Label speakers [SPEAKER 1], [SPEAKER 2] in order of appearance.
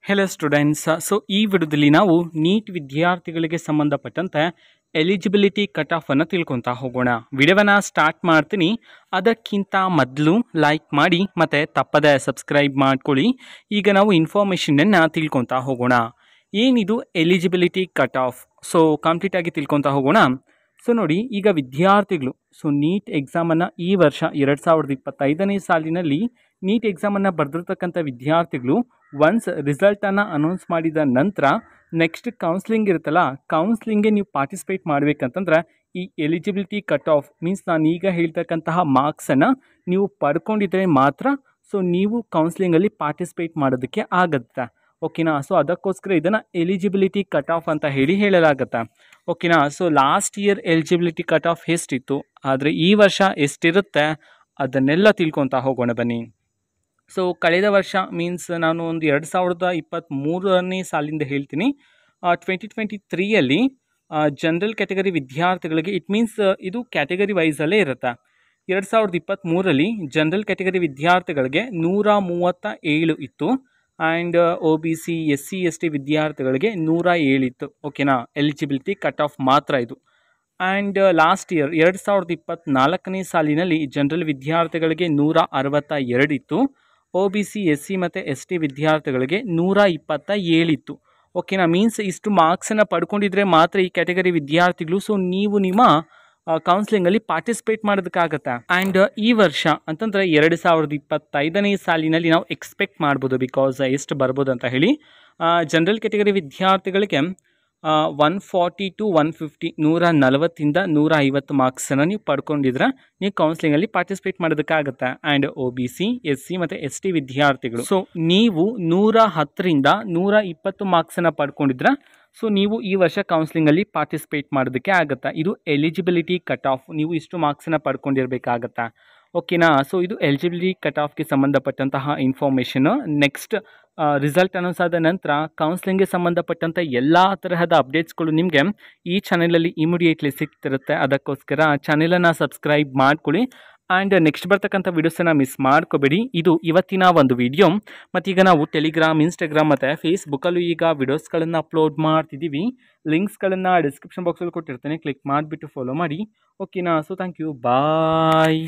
[SPEAKER 1] Hello students. ಈ ವಿಡಿಯೋದಲ್ಲಿ ನಾವು ನೀಟ್ ವಿದ್ಯಾರ್ಥಿಗಳಿಗೆ ಸಂಬಂಧಪಟ್ಟಂತೆ ಎಲಿಜಿಬಿಲಿಟಿ ಕಟ್ ಆಫ್ ಅನ್ನು ತಿಳ್ಕೊತಾ ಹೋಗೋಣ. ವಿಡಿಯೋವನ್ನು ಸ್ಟಾರ್ಟ್ ಮಾಡ್ತೀನಿ. ಅದಕ್ಕಿಂತ ಮೊದಲು ಲೈಕ್ ಮಾಡಿ ಮತ್ತು ತಪ್ಪದೆ ಸಬ್ಸ್ಕ್ರೈಬ್ ಮಾಡ್ಕೊಳ್ಳಿ. ಈಗ ನಾವು ಇನ್ಫಾರ್ಮೇಷನನ್ನು ತಿಳ್ಕೊತಾ ಹೋಗೋಣ. ಏನಿದು ಎಲಿಜಿಬಿಲಿಟಿ ಕಟ್ ಆಫ್? ಕಂಪ್ಲೀಟಾಗಿ ತಿಳ್ಕೊತಾ ಹೋಗೋಣ. ನೋಡಿ, ಈಗ ವಿದ್ಯಾರ್ಥಿಗಳು ನೀಟ್ ಎಕ್ಸಾಮನ್ನು ಈ ವರ್ಷ 2025ನೇ ಸಾಲಿನಲ್ಲಿ ನೀಟ್ ಎಕ್ಸಾಮನ್ನು ಬರೆದಿರ್ತಕ್ಕಂಥ ವಿದ್ಯಾರ್ಥಿಗಳು ಒನ್ಸ್ ರಿಸಲ್ಟನ್ನು ಅನೌನ್ಸ್ ಮಾಡಿದ ನಂತರ ನೆಕ್ಸ್ಟ್ ಕೌನ್ಸ್ಲಿಂಗ್ ಇರುತ್ತಲ್ಲ, ಕೌನ್ಸ್ಲಿಂಗ್ಗೆ ನೀವು ಪಾರ್ಟಿಸಿಪೇಟ್ ಮಾಡಬೇಕಂತಂದ್ರೆ ಈ ಎಲಿಜಿಬಿಲಿಟಿ ಕಟ್ ಆಫ್ ಮೀನ್ಸ್ ನಾನು ಈಗ ಹೇಳ್ತಕ್ಕಂತಹ ಮಾರ್ಕ್ಸನ್ನು ನೀವು ಪಡ್ಕೊಂಡಿದ್ರೆ ಮಾತ್ರ ನೀವು ಕೌನ್ಸ್ಲಿಂಗಲ್ಲಿ ಪಾರ್ಟಿಸಿಪೇಟ್ ಮಾಡೋದಕ್ಕೆ ಆಗುತ್ತೆ. ಓಕೆನಾ? ಅದಕ್ಕೋಸ್ಕರ ಇದನ್ನು ಎಲಿಜಿಬಿಲಿಟಿ ಕಟ್ ಆಫ್ ಅಂತ ಹೇಳಲಾಗುತ್ತೆ. ಓಕೆನಾ? Last year eligibility cut off ಎಷ್ಟಿತ್ತು, ಆದರೆ ಈ ವರ್ಷ ಎಷ್ಟಿರುತ್ತೆ ಅದನ್ನೆಲ್ಲ ತಿಳ್ಕೊತಾ ಹೋಗೋಣ ಬನ್ನಿ. ಕಳೆದ ವರ್ಷ ಮೀನ್ಸ್ ನಾನು ಒಂದು 2023ನೇ ಸಾಲಿಂದ ಹೇಳ್ತೀನಿ. 2023ಯಲ್ಲಿ ಜನರಲ್ ಕ್ಯಾಟಗರಿ ವಿದ್ಯಾರ್ಥಿಗಳಿಗೆ ಇಟ್ ಮೀನ್ಸ್ ಇದು ಕ್ಯಾಟಗರಿ ವೈಸಲ್ಲೇ ಇರುತ್ತೆ. 2023ರಲ್ಲಿ ಜನರಲ್ ಕ್ಯಾಟಗರಿ ವಿದ್ಯಾರ್ಥಿಗಳಿಗೆ 137 ಇತ್ತು. ಆ್ಯಂಡ್ OBC SC ST ವಿದ್ಯಾರ್ಥಿಗಳಿಗೆ 107 ಇತ್ತು. ಓಕೆನಾ? ಎಲಿಜಿಬಿಲಿಟಿ ಕಟ್ ಆಫ್ ಮಾತ್ರ ಇದು. ಆ್ಯಂಡ್ ಲಾಸ್ಟ್ ಇಯರ್ 2024ನೇ ಸಾಲಿನಲ್ಲಿ ಜನರಲ್ ವಿದ್ಯಾರ್ಥಿಗಳಿಗೆ 162 ಇತ್ತು. OBC SC ಮತ್ತು ST ವಿದ್ಯಾರ್ಥಿಗಳಿಗೆ 127 ಇತ್ತು. ಓಕೆನಾ? ಮೀನ್ಸ್ ಇಷ್ಟು ಮಾರ್ಕ್ಸನ್ನು ಪಡ್ಕೊಂಡಿದ್ರೆ ಮಾತ್ರ ಈ ಕ್ಯಾಟಗರಿ ವಿದ್ಯಾರ್ಥಿಗಳು ನೀವು ನಿಮ್ಮ ಕೌನ್ಸ್ಲಿಂಗಲ್ಲಿ ಪಾರ್ಟಿಸಿಪೇಟ್ ಮಾಡೋದಕ್ಕಾಗತ್ತೆ. ಆ್ಯಂಡ್ ಈ ವರ್ಷ ಅಂತಂದರೆ 2025ನೇ ಸಾಲಿನಲ್ಲಿ ನಾವು ಎಕ್ಸ್ಪೆಕ್ಟ್ ಮಾಡ್ಬೋದು, ಬಿಕಾಸ್ ಎಷ್ಟು ಬರ್ಬೋದು ಅಂತ ಹೇಳಿ. ಜನರಲ್ ಕ್ಯಾಟಗರಿ ವಿದ್ಯಾರ್ಥಿಗಳಿಗೆ 140 to 150 140ಇಂದ 150 ಮಾರ್ಕ್ಸನ್ನು ನೀವು ಪಡ್ಕೊಂಡಿದ್ರೆ ನೀವು ಕೌನ್ಸ್ಲಿಂಗಲ್ಲಿ ಪಾರ್ಟಿಸಿಪೇಟ್ ಮಾಡೋದಕ್ಕಾಗತ್ತೆ. ಆ್ಯಂಡ್ OBC SC ಮತ್ತು ST ವಿದ್ಯಾರ್ಥಿಗಳು ನೀವು 110ರಿಂದ 120 ಮಾರ್ಕ್ಸನ್ನು ಪಡ್ಕೊಂಡಿದ್ರೆ ನೀವು ಈ ವರ್ಷ ಕೌನ್ಸ್ಲಿಂಗಲ್ಲಿ ಪಾರ್ಟಿಸಿಪೇಟ್ ಮಾಡೋದಕ್ಕೆ ಆಗುತ್ತೆ. ಇದು ಎಲಿಜಿಬಿಲಿಟಿ ಕಟ್ ಆಫ್. ನೀವು ಇಷ್ಟು ಮಾರ್ಕ್ಸನ್ನು ಪಡ್ಕೊಂಡಿರಬೇಕಾಗತ್ತೆ. ಓಕೆನಾ? ಇದು ಎಲಿಜಿಬಿಲಿಟಿ ಕಟ್ ಆಫ್ಗೆ ಸಂಬಂಧಪಟ್ಟಂತಹ ಇನ್ಫಾರ್ಮೇಷನು. ನೆಕ್ಸ್ಟ್ ರಿಸಲ್ಟ್ ಅನೌನ್ಸ್ ಆದ ನಂತರ ಕೌನ್ಸ್ಲಿಂಗ್ಗೆ ಸಂಬಂಧಪಟ್ಟಂಥ ಎಲ್ಲ ತರಹದ ಅಪ್ಡೇಟ್ಸ್ಗಳು ನಿಮಗೆ ಈ ಚಾನೆಲಲ್ಲಿ ಇಮಿಡಿಯೇಟ್ಲಿ ಸಿಗ್ತಿರುತ್ತೆ. ಅದಕ್ಕೋಸ್ಕರ ಚಾನೆಲನ್ನು ಸಬ್ಸ್ಕ್ರೈಬ್ ಮಾಡ್ಕೊಳ್ಳಿ. ಆ್ಯಂಡ್ ನೆಕ್ಸ್ಟ್ ಬರ್ತಕ್ಕಂಥ ವೀಡಿಯೋಸನ್ನು ಮಿಸ್ ಮಾಡ್ಕೋಬೇಡಿ. ಇದು ಇವತ್ತಿನ ಒಂದು ವಿಡಿಯೋ. ಮತ್ತೀಗ ನಾವು ಟೆಲಿಗ್ರಾಮ್, ಇನ್ಸ್ಟಾಗ್ರಾಮ್ ಮತ್ತು ಫೇಸ್ಬುಕ್ಕಲ್ಲೂ ಈಗ ವಿಡಿಯೋಸ್ಗಳನ್ನು ಅಪ್ಲೋಡ್ ಮಾಡ್ತಿದ್ದೀವಿ. ಲಿಂಕ್ಸ್ಗಳನ್ನು ಡಿಸ್ಕ್ರಿಪ್ಷನ್ ಬಾಕ್ಸಲ್ಲಿ ಕೊಟ್ಟಿರ್ತೇನೆ. ಕ್ಲಿಕ್ ಮಾಡಿಬಿಟ್ಟು ಫಾಲೋ ಮಾಡಿ. ಓಕೆನಾ? Thank you. ಬಾಯ್.